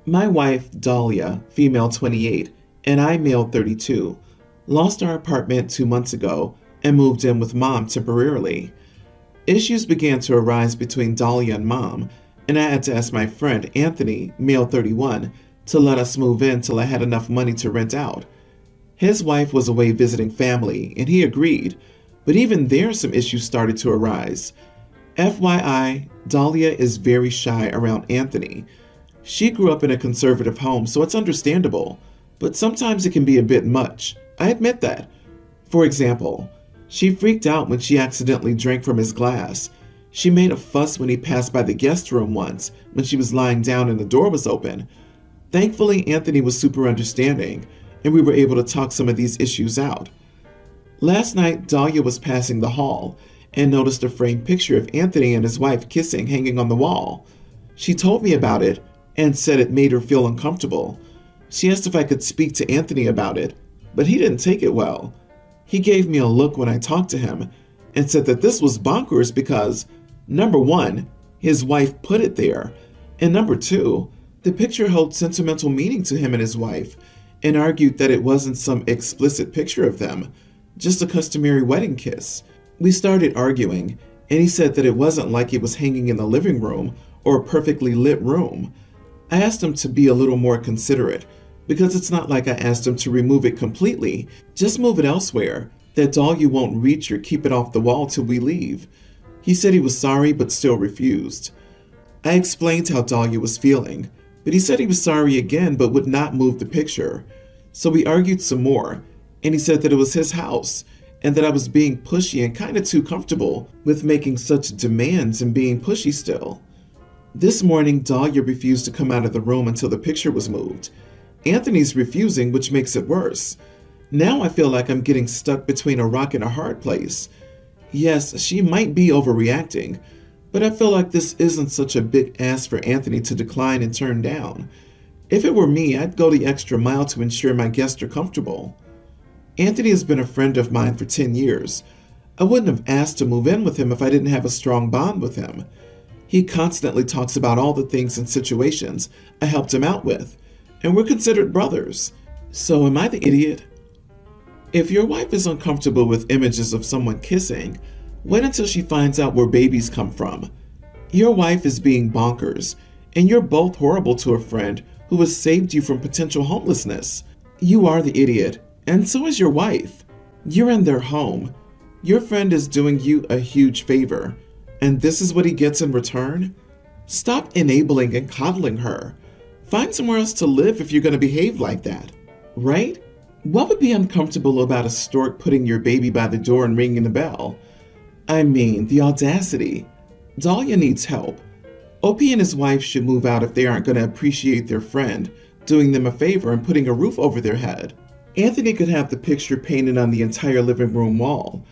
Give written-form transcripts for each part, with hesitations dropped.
My wife, Dahlia, female 28, and I, male 32, lost our apartment 2 months ago and moved in with mom temporarily. Issues began to arise between Dahlia and mom, and I had to ask my friend, Anthony, male 31, to let us move in till I had enough money to rent out. His wife was away visiting family, and he agreed, but even there some issues started to arise. FYI, Dahlia is very shy around Anthony. She grew up in a conservative home, so it's understandable, but sometimes it can be a bit much. I admit that. For example, she freaked out when she accidentally drank from his glass. She made a fuss when he passed by the guest room once when she was lying down and the door was open. Thankfully, Anthony was super understanding, and we were able to talk some of these issues out. Last night, Dahlia was passing the hall and noticed a framed picture of Anthony and his wife kissing hanging on the wall. She told me about it and said it made her feel uncomfortable. She asked if I could speak to Anthony about it, but he didn't take it well. He gave me a look when I talked to him and said that this was bonkers because, number one, his wife put it there, and number two, the picture held sentimental meaning to him and his wife, and argued that it wasn't some explicit picture of them, just a customary wedding kiss. We started arguing, and he said that it wasn't like it was hanging in the living room or a perfectly lit room. I asked him to be a little more considerate, because it's not like I asked him to remove it completely, just move it elsewhere, that Dahlia won't reach or keep it off the wall till we leave. He said he was sorry but still refused. I explained how Dahlia was feeling, but he said he was sorry again but would not move the picture. So we argued some more, and he said that it was his house, and that I was being pushy and kinda too comfortable with making such demands and being pushy still. This morning, Dahlia refused to come out of the room until the picture was moved. Anthony's refusing, which makes it worse. Now I feel like I'm getting stuck between a rock and a hard place. Yes, she might be overreacting, but I feel like this isn't such a big ask for Anthony to decline and turn down. If it were me, I'd go the extra mile to ensure my guests are comfortable. Anthony has been a friend of mine for 10 years. I wouldn't have asked to move in with him if I didn't have a strong bond with him. He constantly talks about all the things and situations I helped him out with, and we're considered brothers. So am I the idiot? If your wife is uncomfortable with images of someone kissing, wait until she finds out where babies come from. Your wife is being bonkers, and you're both horrible to a friend who has saved you from potential homelessness. You are the idiot, and so is your wife. You're in their home. Your friend is doing you a huge favor, and this is what he gets in return? Stop enabling and coddling her. Find somewhere else to live if you're going to behave like that. Right? What would be uncomfortable about a stork putting your baby by the door and ringing the bell? I mean, the audacity. Dahlia needs help. OP and his wife should move out if they aren't going to appreciate their friend, doing them a favor and putting a roof over their head. Anthony could have the picture painted on the entire living room wall.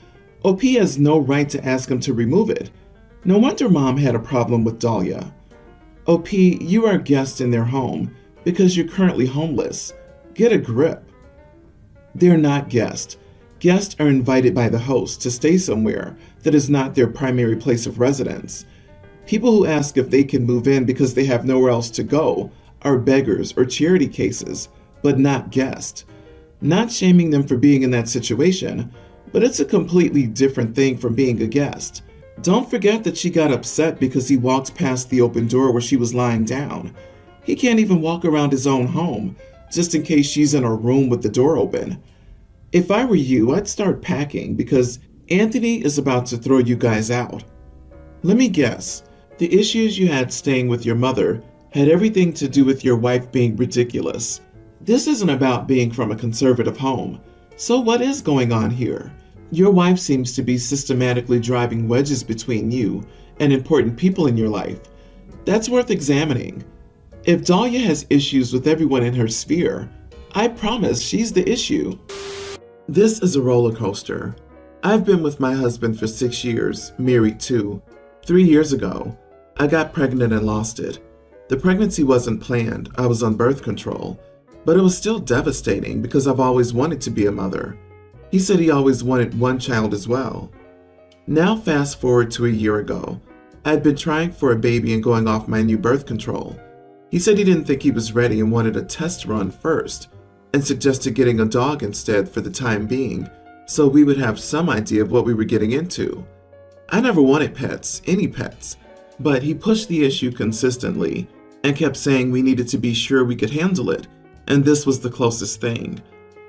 OP has no right to ask him to remove it. No wonder Mom had a problem with Dahlia. OP, you are a guest in their home because you're currently homeless. Get a grip. They're not guests. Guests are invited by the host to stay somewhere that is not their primary place of residence. People who ask if they can move in because they have nowhere else to go are beggars or charity cases, but not guests. Not shaming them for being in that situation, but it's a completely different thing from being a guest. Don't forget that she got upset because he walked past the open door where she was lying down. He can't even walk around his own home, just in case she's in a room with the door open. If I were you, I'd start packing because Anthony is about to throw you guys out. Let me guess, the issues you had staying with your mother had everything to do with your wife being ridiculous. This isn't about being from a conservative home. So what is going on here? Your wife seems to be systematically driving wedges between you and important people in your life. That's worth examining. If Dahlia has issues with everyone in her sphere, I promise she's the issue. This is a roller coaster. I've been with my husband for 6 years, married too. 3 years ago, I got pregnant and lost it. The pregnancy wasn't planned, I was on birth control, but it was still devastating because I've always wanted to be a mother. He said he always wanted one child as well. Now fast forward to a year ago. I'd been trying for a baby and going off my new birth control. He said he didn't think he was ready and wanted a test run first, and suggested getting a dog instead for the time being, so we would have some idea of what we were getting into. I never wanted pets, any pets, but he pushed the issue consistently and kept saying we needed to be sure we could handle it, and this was the closest thing.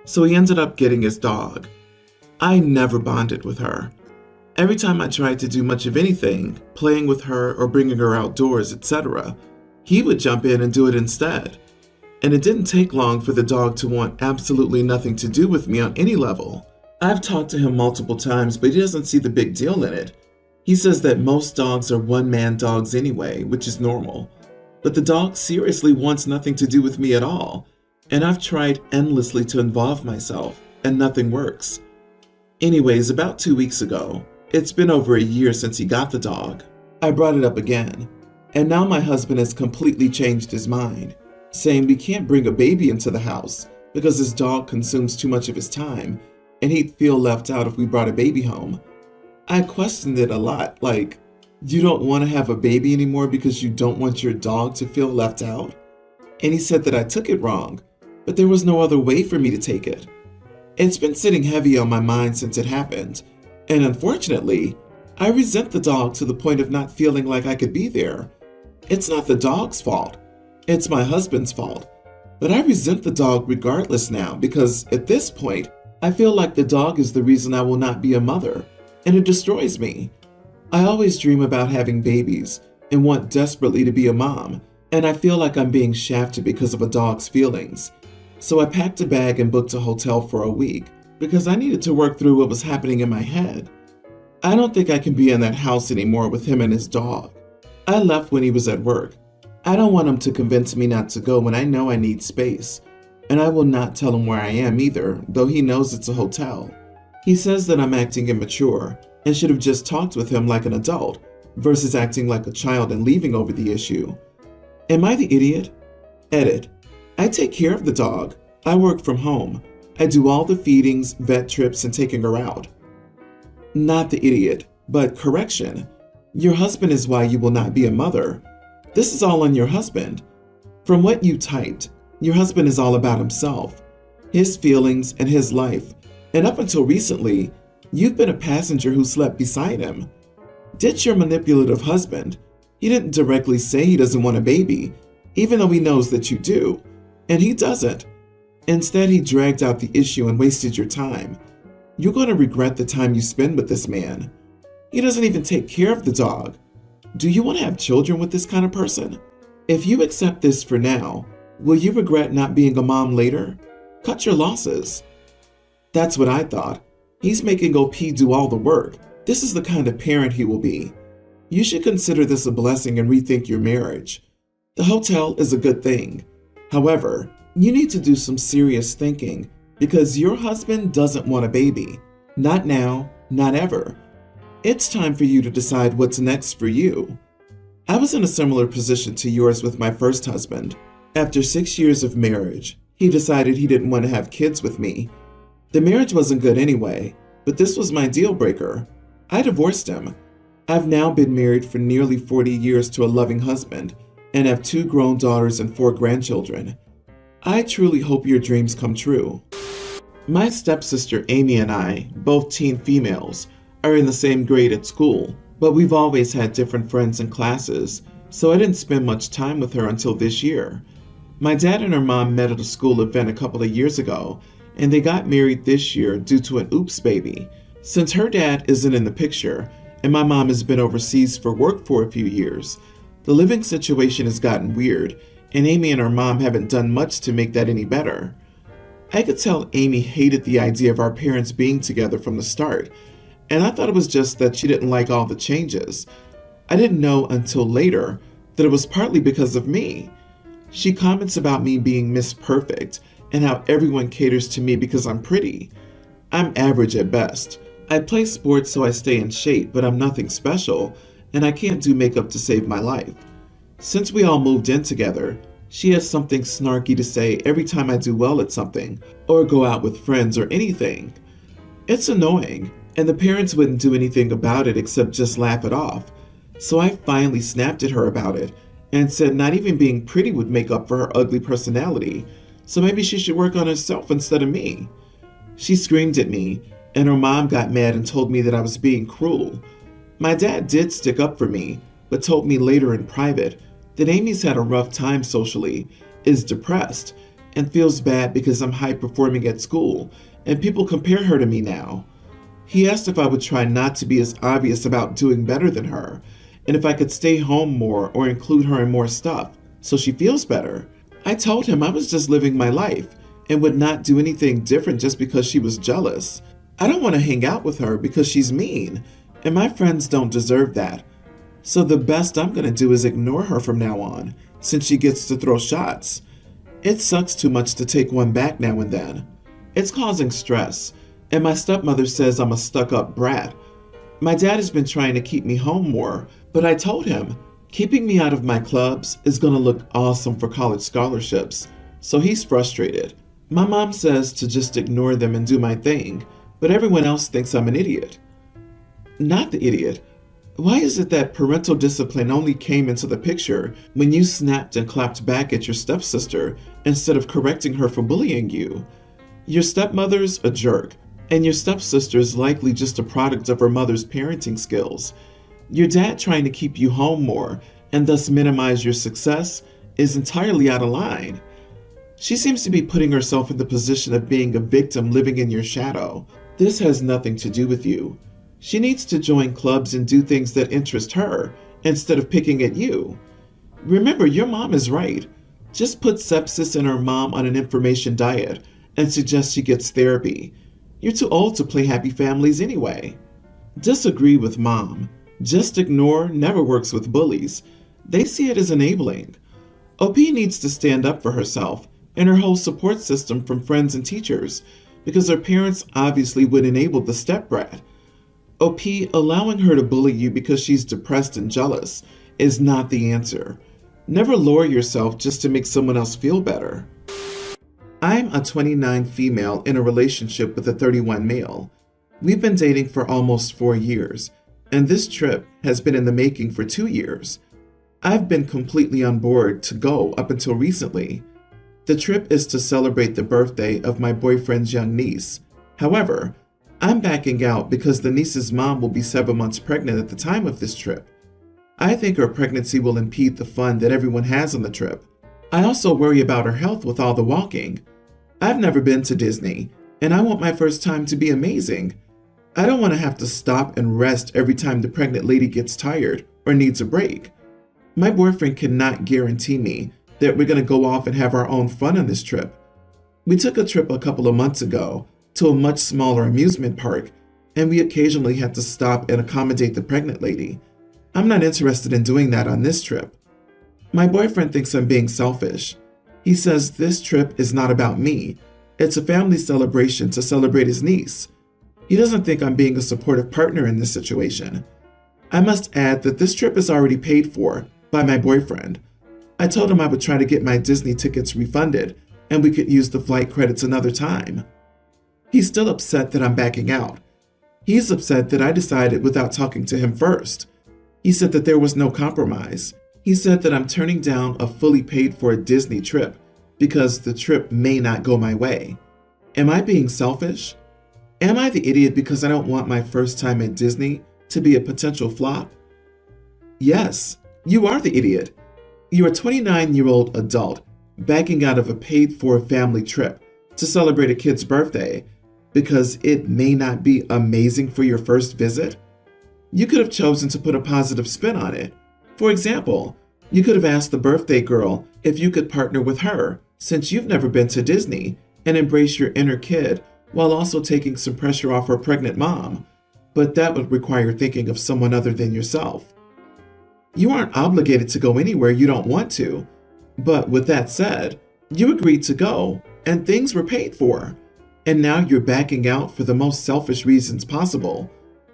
So he ended up getting his dog. I never bonded with her. Every time I tried to do much of anything, playing with her or bringing her outdoors, etc., he would jump in and do it instead. And it didn't take long for the dog to want absolutely nothing to do with me on any level. I've talked to him multiple times, but he doesn't see the big deal in it. He says that most dogs are one-man dogs anyway, which is normal. But the dog seriously wants nothing to do with me at all, and I've tried endlessly to involve myself, and nothing works. Anyways, about 2 weeks ago, it's been over a year since he got the dog, I brought it up again, and now my husband has completely changed his mind, saying we can't bring a baby into the house because his dog consumes too much of his time, and he'd feel left out if we brought a baby home. I questioned it a lot, like, you don't want to have a baby anymore because you don't want your dog to feel left out? And he said that I took it wrong, but there was no other way for me to take it. It's been sitting heavy on my mind since it happened, and unfortunately, I resent the dog to the point of not feeling like I could be there. It's not the dog's fault, it's my husband's fault, but I resent the dog regardless now because at this point, I feel like the dog is the reason I will not be a mother, and it destroys me. I always dream about having babies and want desperately to be a mom, and I feel like I'm being shafted because of a dog's feelings. So I packed a bag and booked a hotel for a week because I needed to work through what was happening in my head. I don't think I can be in that house anymore with him and his dog. I left when he was at work. I don't want him to convince me not to go when I know I need space, and I will not tell him where I am either, though he knows it's a hotel. He says that I'm acting immature and should have just talked with him like an adult versus acting like a child and leaving over the issue. Am I the idiot? Edit. I take care of the dog. I work from home. I do all the feedings, vet trips, and taking her out. Not the idiot, but correction. Your husband is why you will not be a mother. This is all on your husband. From what you typed, your husband is all about himself, his feelings, and his life, and up until recently, you've been a passenger who slept beside him. Ditch your manipulative husband. He didn't directly say he doesn't want a baby, even though he knows that you do, and he doesn't. Instead, he dragged out the issue and wasted your time. You're going to regret the time you spend with this man. He doesn't even take care of the dog. Do you want to have children with this kind of person? If you accept this for now, will you regret not being a mom later? Cut your losses. That's what I thought. He's making OP do all the work. This is the kind of parent he will be. You should consider this a blessing and rethink your marriage. The hotel is a good thing. However, you need to do some serious thinking because your husband doesn't want a baby. Not now, not ever. It's time for you to decide what's next for you. I was in a similar position to yours with my first husband. After 6 years of marriage, he decided he didn't want to have kids with me. The marriage wasn't good anyway, but this was my deal breaker. I divorced him. I've now been married for nearly 40 years to a loving husband and have 2 grown daughters and 4 grandchildren. I truly hope your dreams come true. My stepsister Amy and I, both teen females, are in the same grade at school, but we've always had different friends and classes, so I didn't spend much time with her until this year. My dad and her mom met at a school event a couple of years ago, and they got married this year due to an oops baby. Since her dad isn't in the picture, and my mom has been overseas for work for a few years, the living situation has gotten weird, and Amy and her mom haven't done much to make that any better. I could tell Amy hated the idea of our parents being together from the start, and I thought it was just that she didn't like all the changes. I didn't know until later that it was partly because of me. She comments about me being Miss Perfect and how everyone caters to me because I'm pretty. I'm average at best. I play sports so I stay in shape, but I'm nothing special, and I can't do makeup to save my life. Since we all moved in together, she has something snarky to say every time I do well at something, or go out with friends or anything. It's annoying, and the parents wouldn't do anything about it except just laugh it off. So I finally snapped at her about it, and said not even being pretty would make up for her ugly personality, so maybe she should work on herself instead of me. She screamed at me, and her mom got mad and told me that I was being cruel. My dad did stick up for me, but told me later in private that Amy's had a rough time socially, is depressed, and feels bad because I'm high performing at school, and people compare her to me now. He asked if I would try not to be as obvious about doing better than her, and if I could stay home more or include her in more stuff, so she feels better. I told him I was just living my life, and would not do anything different just because she was jealous. I don't want to hang out with her because she's mean, and my friends don't deserve that. So the best I'm going to do is ignore her from now on, since she gets to throw shots. It sucks too much to take one back now and then. It's causing stress, and my stepmother says I'm a stuck-up brat. My dad has been trying to keep me home more, but I told him keeping me out of my clubs is going to look awesome for college scholarships, so he's frustrated. My mom says to just ignore them and do my thing, but everyone else thinks I'm an idiot. Not the idiot. Why is it that parental discipline only came into the picture when you snapped and clapped back at your stepsister instead of correcting her for bullying you? Your stepmother's a jerk, and your stepsister is likely just a product of her mother's parenting skills. Your dad trying to keep you home more and thus minimize your success is entirely out of line. She seems to be putting herself in the position of being a victim living in your shadow. This has nothing to do with you. She needs to join clubs and do things that interest her instead of picking at you. Remember, your mom is right. Just put sepsis and her mom on an information diet and suggest she gets therapy. You're too old to play happy families anyway. Disagree with mom. Just ignore never works with bullies. They see it as enabling. OP needs to stand up for herself and her whole support system from friends and teachers, because her parents obviously would enable the stepbrat. OP, allowing her to bully you because she's depressed and jealous is not the answer. Never lower yourself just to make someone else feel better. I'm a 29 female in a relationship with a 31 male. We've been dating for almost 4 years, and this trip has been in the making for 2 years. I've been completely on board to go up until recently. The trip is to celebrate the birthday of my boyfriend's young niece. However, I'm backing out because the niece's mom will be 7 months pregnant at the time of this trip. I think her pregnancy will impede the fun that everyone has on the trip. I also worry about her health with all the walking. I've never been to Disney, and I want my first time to be amazing. I don't want to have to stop and rest every time the pregnant lady gets tired or needs a break. My boyfriend cannot guarantee me that we're going to go off and have our own fun on this trip. We took a trip a couple of months ago to a much smaller amusement park, and we occasionally had to stop and accommodate the pregnant lady. I'm not interested in doing that on this trip. My boyfriend thinks I'm being selfish. He says this trip is not about me. It's a family celebration to celebrate his niece. He doesn't think I'm being a supportive partner in this situation. I must add that this trip is already paid for by my boyfriend. I told him I would try to get my Disney tickets refunded and we could use the flight credits another time. He's still upset that I'm backing out. He's upset that I decided without talking to him first. He said that there was no compromise. He said that I'm turning down a fully paid for Disney trip because the trip may not go my way. Am I being selfish? Am I the idiot because I don't want my first time at Disney to be a potential flop? Yes, you are the idiot. You're a 29-year-old adult backing out of a paid-for family trip to celebrate a kid's birthday because it may not be amazing for your first visit. You could have chosen to put a positive spin on it. For example, you could have asked the birthday girl if you could partner with her since you've never been to Disney and embrace your inner kid while also taking some pressure off her pregnant mom, but that would require thinking of someone other than yourself. You aren't obligated to go anywhere you don't want to, but with that said, you agreed to go and things were paid for, and now you're backing out for the most selfish reasons possible.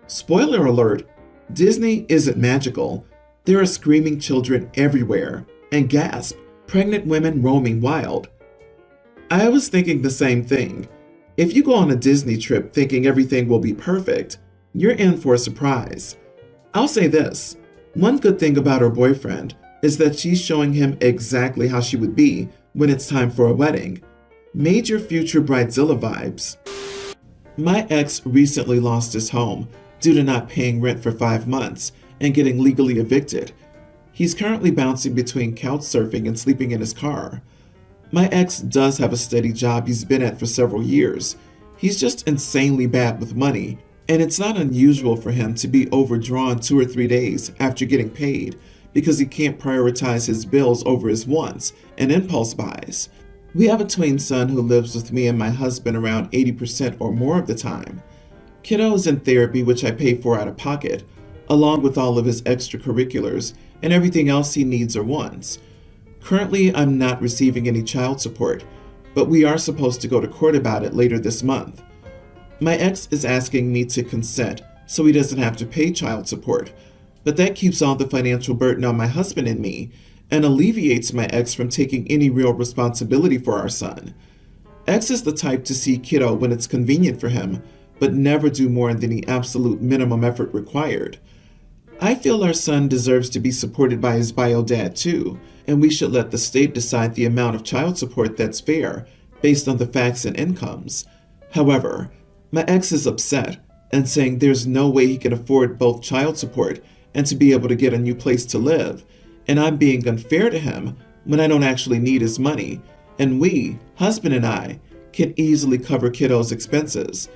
Spoiler alert, Disney isn't magical. There are screaming children everywhere, and gasp, pregnant women roaming wild. I was thinking the same thing. If you go on a Disney trip thinking everything will be perfect, you're in for a surprise. I'll say this, one good thing about her boyfriend is that she's showing him exactly how she would be when it's time for a wedding. Major future bridezilla vibes. My ex recently lost his home due to not paying rent for 5 months and getting legally evicted. He's currently bouncing between couch surfing and sleeping in his car. My ex does have a steady job he's been at for several years. He's just insanely bad with money, and it's not unusual for him to be overdrawn 2 or 3 days after getting paid because he can't prioritize his bills over his wants and impulse buys. We have a twin son who lives with me and my husband around 80% or more of the time. Kiddo is in therapy, which I pay for out of pocket, along with all of his extracurriculars and everything else he needs or wants. Currently, I'm not receiving any child support, but we are supposed to go to court about it later this month. My ex is asking me to consent so he doesn't have to pay child support, but that keeps all the financial burden on my husband and me and alleviates my ex from taking any real responsibility for our son. Ex is the type to see kiddo when it's convenient for him, but never do more than the absolute minimum effort required. I feel our son deserves to be supported by his bio dad too, and we should let the state decide the amount of child support that's fair based on the facts and incomes. However, my ex is upset and saying there's no way he can afford both child support and to be able to get a new place to live, and I'm being unfair to him when I don't actually need his money, and we, husband and I, can easily cover kiddo's expenses.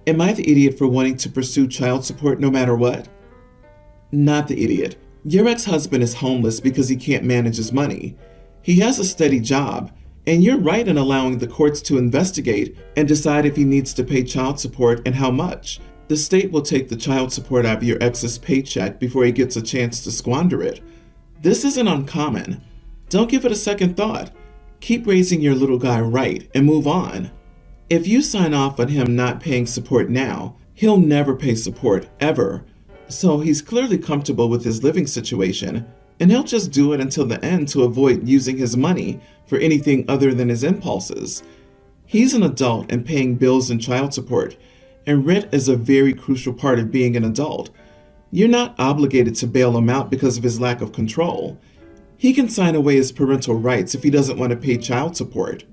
Am I the idiot for wanting to pursue child support no matter what? Not the idiot. Your ex-husband is homeless because he can't manage his money. He has a steady job, and you're right in allowing the courts to investigate and decide if he needs to pay child support and how much. The state will take the child support out of your ex's paycheck before he gets a chance to squander it. This isn't uncommon. Don't give it a second thought. Keep raising your little guy right and move on. If you sign off on him not paying support now, he'll never pay support, ever. So he's clearly comfortable with his living situation, and he'll just do it until the end to avoid using his money for anything other than his impulses. He's an adult and paying bills and child support, and rent is a very crucial part of being an adult. You're not obligated to bail him out because of his lack of control. He can sign away his parental rights if he doesn't want to pay child support.